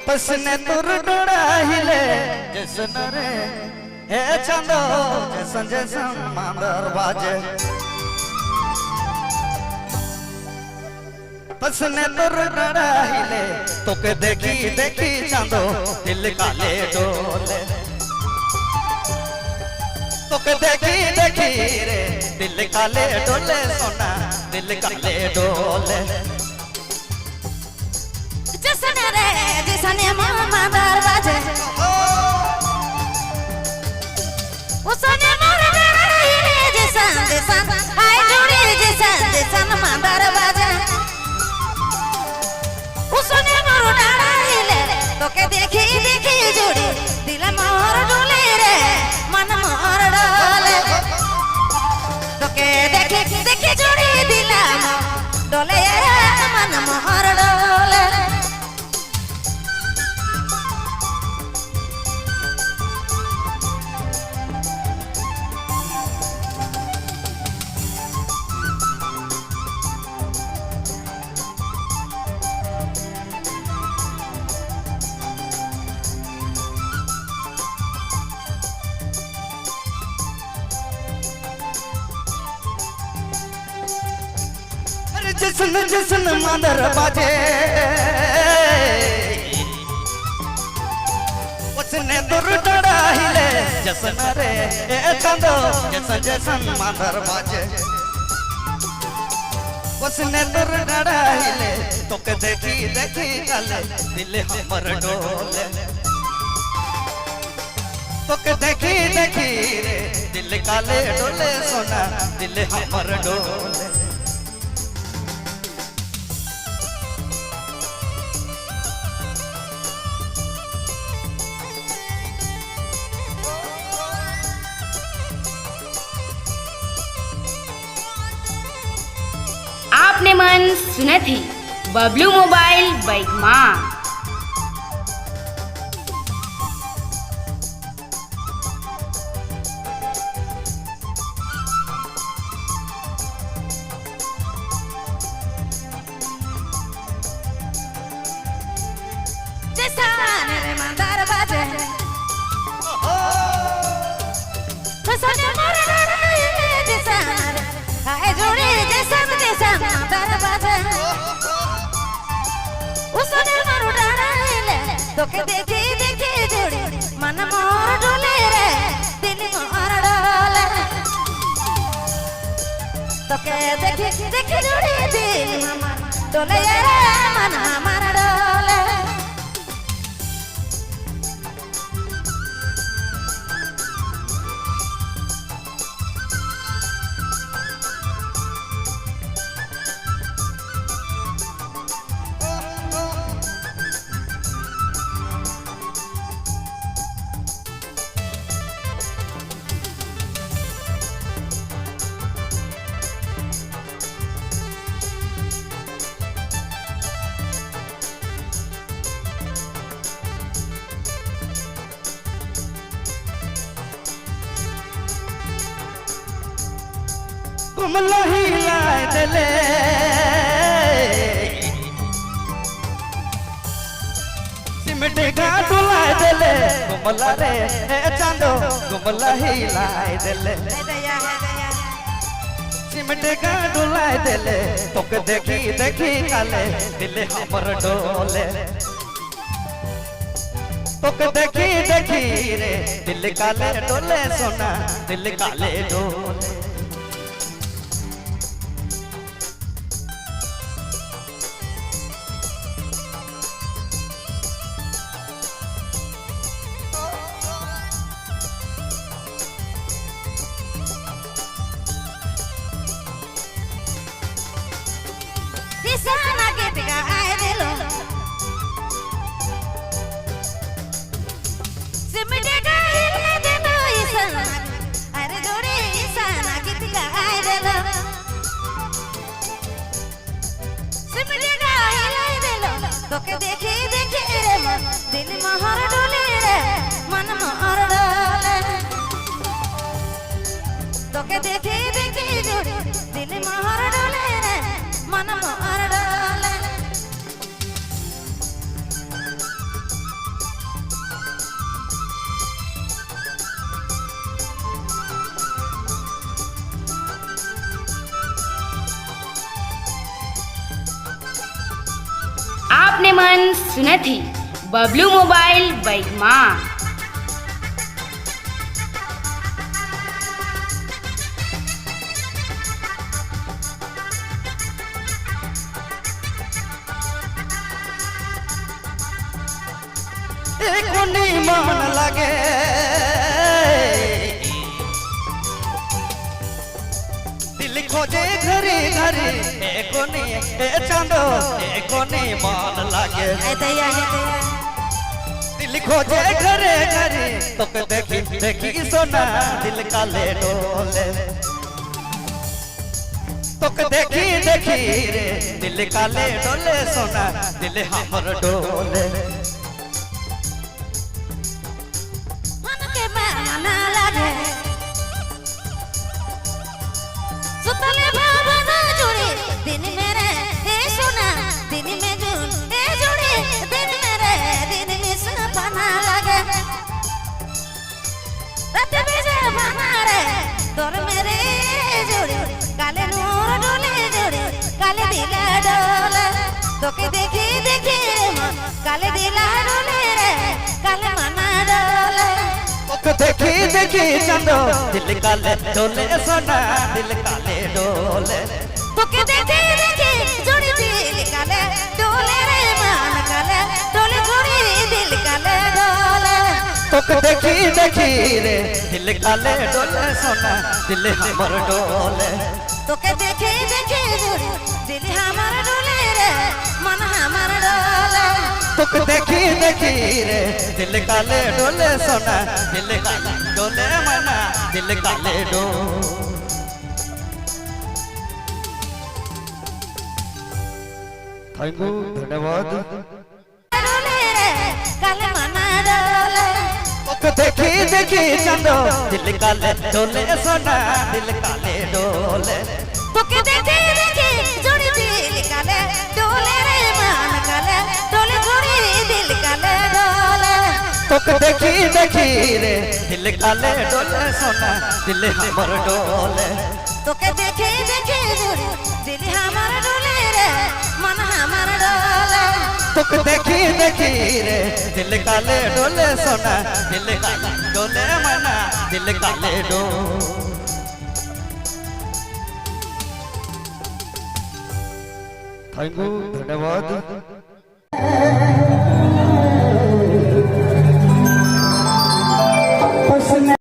पसने तुर डोड़ाहिले जैसन रे हे चंदो जैसन जैसन मांदर बाजे पसने तुर डोड़ाहिले तो के देखी देखी चंदो दिल काले डोले तो के देखी देखी रे दिल काले डोले सोना दिल काले डोले जैसन रे जैसन मांदर बाजे उसने मोर डराइले जैसन जैसन हाय जोड़ी जैसन जैसन मांदर बाजे उसने मोर डराइले तो के देखी देखी जोड़ी दिल मोर डोले रे मन मोर डोले तो के देखी देखी जोड़ी दिल डोले मन मोर डोले जैसन जैसन मांदर बाजे उसने दुर डराइले जैसन रे चंदो जैसन जैसन मांदर बाजे उसने दुर डराइले तो के देखी देखी काले दिल हमर डोले तो के देखी देखी रे दिल काले डोले सोना दिल हमर डोले आपने मन सुने थी बबलू मोबाइल बाइक माँ तो के देखी देखी जोड़ी मन मोर डोले रे दिल मोर डोले तो के देखी देखी जोड़ी दिल डोले रे मन मोर डोले कुमला ही लाए दले सिमट घाट लाए दले कुमला रे चांदो कुमला ही लाए दले सिमट घाट लाए दले तो के देखी देखी काले दिल हमर डोले तो के देखी देखी रे दिल काले डोले सोना दिल काले डोले Isana gitga ay dilo Simde ga ile dilo isana Are jodi isana gitga ay dilo Simde ga ile dilo toke dekhi dekhi re man dil mahar dole re man mahar dole toke dekhi dekhi jodi dil mahar dole re man mahar dole सुने थी Bablu mobile बैगमा। कोनी मन लगे दिल खोजे घरी घरी कोनी चांदो कोनी मन लगे दिल खोजे घरे घरे तो देखी देखी सोना दिल काले डोले तो देखी देखी रे दिल काले डोले सोना दिल हमर डोले सुतले भावना जुड़े दिन मेरे हे सोना दिन में जून हे जुड़े दिन मेरे दिन में सपना लगे रात में सपना रे तोर मेरे जुड़े काले नूर डोले जुड़े काले दिल डोले तोके देखी देखी मन काले दिल डोले रे काले मना डोले देखी देखी चंदो दिल काले डोले सोना दिल काले डोले तोके देखी देखी जोड़ी दिल काले डोले रे मान काले डोले जोड़ी दिल काले डोले तोके देखी देखी रे दिल काले डोले सोना दिल हमर डोले तोके देखी देखी जोड़ी दिल हमर डोले रे मन हमर डोले तोके देखी देखी रे दिल काले डोले सोना दिल काले डोले मना दिल काले डो थैंक यू धन्यवाद डोले रे काले मना डोले तोके देखी देखी चंदो दिल काले डोले सोना दिल काले डोले तोके देखी देखी जोड़ी दिल काले डोले रे मान काले डोले जोड़ी दिल काले डोले तोके देखी देखी रे दिल काले डोले सोना दिल हमर डोले तोके देखी देखी जोड़ी दिल हमर डोले रे मन हमर डोले तोके देखी देखी रे दिल काले डोले सोना दिल काले डोले मना दिल काले डो थैंक यू धन्यवाद